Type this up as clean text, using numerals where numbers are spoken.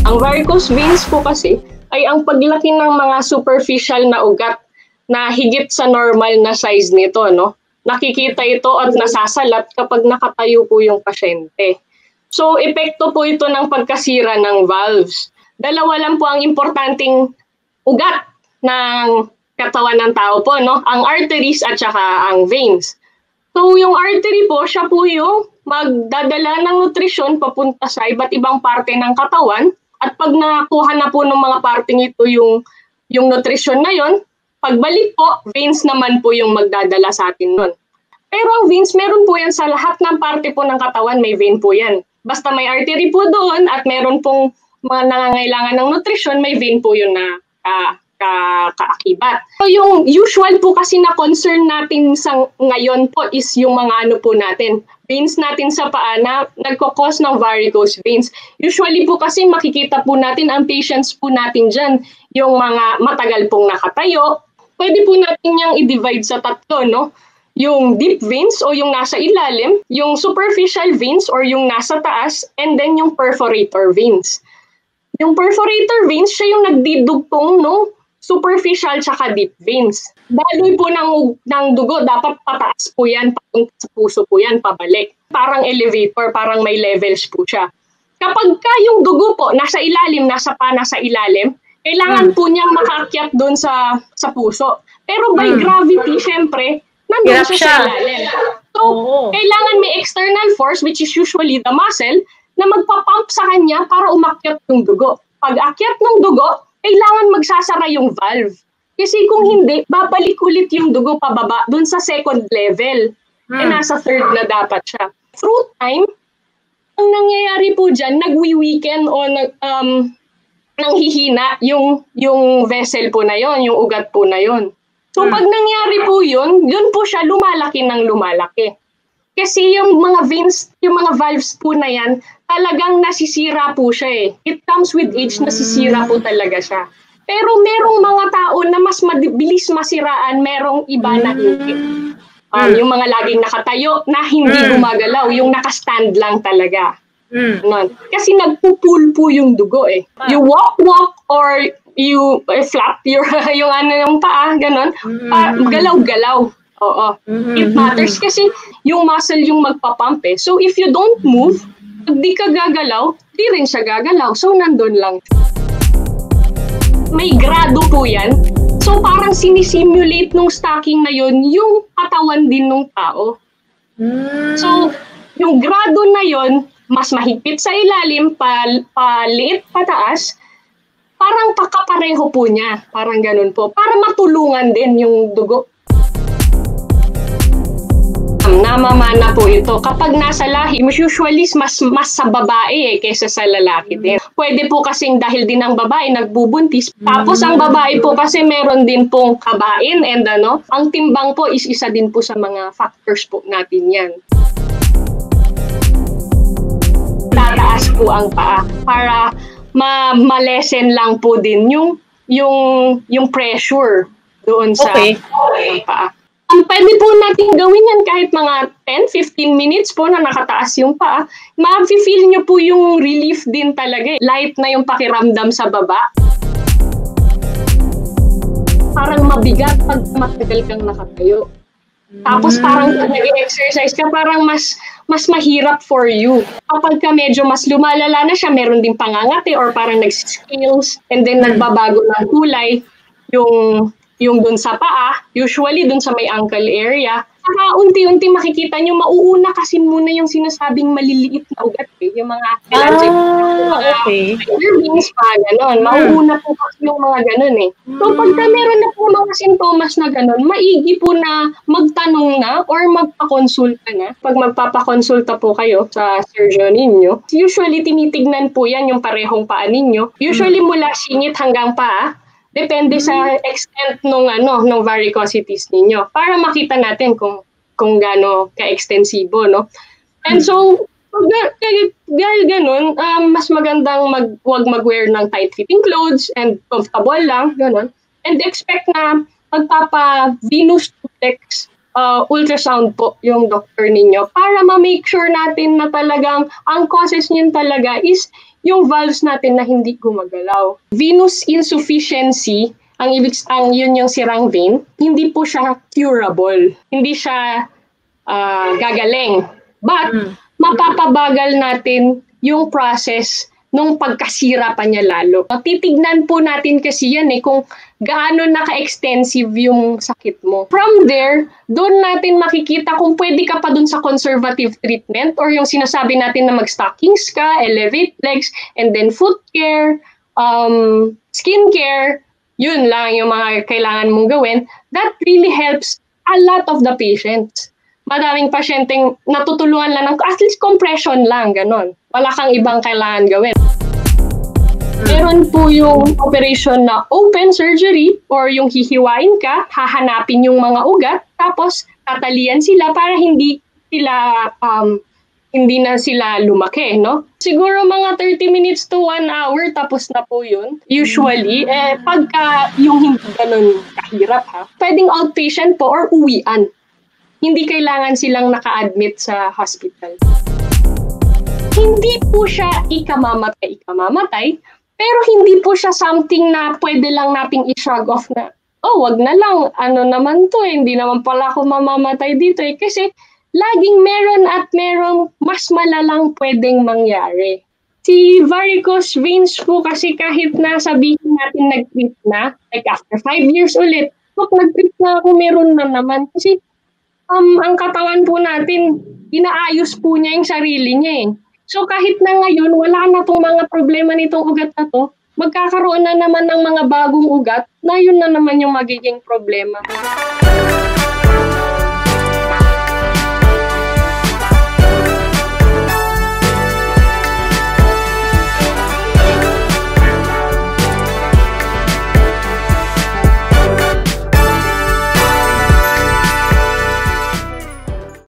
Ang varicose veins po kasi ay ang paglaki ng mga superficial na ugat na higit sa normal na size nito, no? Nakikita ito at nasasalat kapag nakatayo po yung pasyente. So, epekto po ito ng pagkasira ng valves. Dalawa lang po ang importanteng ugat ng katawan ng tao po, no? Ang arteries at saka ang veins. So, yung artery po, siya po yung magdadala ng nutrisyon papunta sa iba't ibang parte ng katawan. At pag nakuha na po ng mga parteng ito yung nutrisyon na yon, pagbalik po, veins naman po yung magdadala sa atin nun. Pero ang veins, meron po yan sa lahat ng parte po ng katawan, may vein po yan. Basta may artery po doon at meron pong mga nangangailangan ng nutrisyon, may vein po yun na kaakibat. So yung usual po kasi na concern natin sa ngayon po is yung mga ano po natin, veins natin sa paa na nagkakos ng varicose veins. Usually po kasi makikita po natin ang patients po natin dyan, yung mga matagal pong nakatayo. Pwede po natin niyang i-divide sa tatlo, no? Yung deep veins o yung nasa ilalim, yung superficial veins or yung nasa taas, and then yung perforator veins. Yung perforator veins, siya yung nagdidugtong no superficial tsaka deep veins. Daloy po ng dugo, dapat pataas po yan, papunta sa puso po yan, pabalik. Parang elevator, parang may levels po siya. Kapag yung dugo po nasa ilalim, nasa pa, nasa ilalim, kailangan po niyang makaakyat doon sa puso. Pero by gravity, syempre, nandun siya sa ilalim. So, kailangan may external force, which is usually the muscle, na magpapump sa kanya para umakyat yung dugo. Pag akyat ng dugo, kailangan magsasara yung valve. Kasi kung hindi, babalik ulit yung dugo pababa dun sa second level. Nasa third na dapat siya. Through time, ang nangyayari po dyan, nagwi-weaken o nanghihina yung vessel po na yon, yung ugat po na yon. So pag nangyari po yun po siya lumalaki ng lumalaki. Kasi yung mga veins, yung mga valves po na yan, talagang nasisira po siya eh. It comes with age, nasisira po talaga siya. Pero merong mga tao na mas mabilis masiraan, merong iba na hindi. Yung mga laging nakatayo na hindi gumagalaw, yung nakastand lang talaga. Kasi nagpupul po yung dugo eh. You walk or you flap yung paa, ganon. Galaw-galaw. Oo. It matters kasi yung muscle yung magpapump eh. So if you don't move, pag di ka gagalaw, di rin siya gagalaw. So nandun lang. May grado po yan. So parang sinisimulate nung stacking na yun, yung katawan din ng tao. So yung grado na yun, mas mahigpit sa ilalim, paliit pataas, parang pakapareho po niya. Parang ganun po. Para matulungan din yung dugo. Namamana po ito. Kapag nasa lahi, usually mas sa babae kaysa sa lalaki din. Pwede po kasing dahil din ang babae nagbubuntis. Tapos ang babae po kasi meron din pong kabain and ang timbang po is isa din po sa mga factors po natin yan. Tataas po ang paa para ma-lessen lang po din yung pressure doon sa paa. Pwede po natin gawin yan kahit mga 10-15 minutes po na nakataas yung paa. Ma-feel nyo po yung relief din talaga. Light na yung pakiramdam sa baba. Parang mabigat pag matagal kang nakatayo. Tapos parang nag-exercise ka, parang mas mahirap for you. Kapag ka medyo mas lumalala na siya, meron din pangangati or parang nag-scales and then nagbabago ng kulay yung dun sa paa, usually dun sa may ankle area. Saka unti-unti makikita nyo, mauuna kasi muna yung sinasabing maliliit na ugat eh. Yung mga veins pa, gano'n. Mauuna po kasi yung mga gano'n eh. So pagka meron na po mga sintomas na gano'n, maigi po na magtanong na or magpakonsulta na. Pag magpapakonsulta po kayo sa surgeon ninyo, usually tinitignan po yan yung parehong paa ninyo. Usually mula singit hanggang paa, depende sa extent ng varicosities ninyo para makita natin kung gaano ka-extensibo, no? And so, dahil ganun, mas magandang wag mag-wear ng tight-fitting clothes and comfortable lang, ganun. And expect na magpapa-venous duplex ultrasound po yung doctor ninyo para ma-make sure natin na talagang ang causes niyan talaga is yung valves natin na hindi gumagalaw. Venous insufficiency, ang yun yung sirang vein, hindi po siya curable. Hindi siya gagaling. But mapapabagal natin yung process nung pagkasira pa niya lalo. Titignan po natin kasi yan kung gaano naka-extensive yung sakit mo. From there, doon natin makikita kung pwede ka pa doon sa conservative treatment or yung sinasabi natin na mag-stockings ka, elevate legs, and then foot care, skin care, yun lang yung mga kailangan mong gawin. That really helps a lot of the patients. Madaming pasyenteng natutulungan lang ng at least compression lang, ganon. Wala kang ibang kailangan gawin. Meron po yung operation na open surgery or yung hihiwain ka, hahanapin yung mga ugat, tapos tatalian sila para hindi na sila lumaki, no? Siguro mga 30 minutes to 1 hour, tapos na po yun. Usually, pagka yung hindi ganun kahirap pwedeng outpatient po or uwian. Hindi kailangan silang naka-admit sa hospital. Hindi po siya ikamamatay, pero hindi po siya something na pwede lang nating i-shrug off na, wag na lang, ano naman to, hindi naman pala ako mamamatay dito kasi laging meron at merong mas malalang pwedeng mangyari. Si varicose veins po kasi kahit na sabihin natin nag-treat na, like after 5 years ulit, nag-treat na ako, meron na naman. Kasi ang katawan po natin, inaayos po niya yung sarili niya So kahit na ngayon, wala na pong mga problema nitong ugat na to, magkakaroon na naman ng mga bagong ugat na yun na naman yung magiging problema.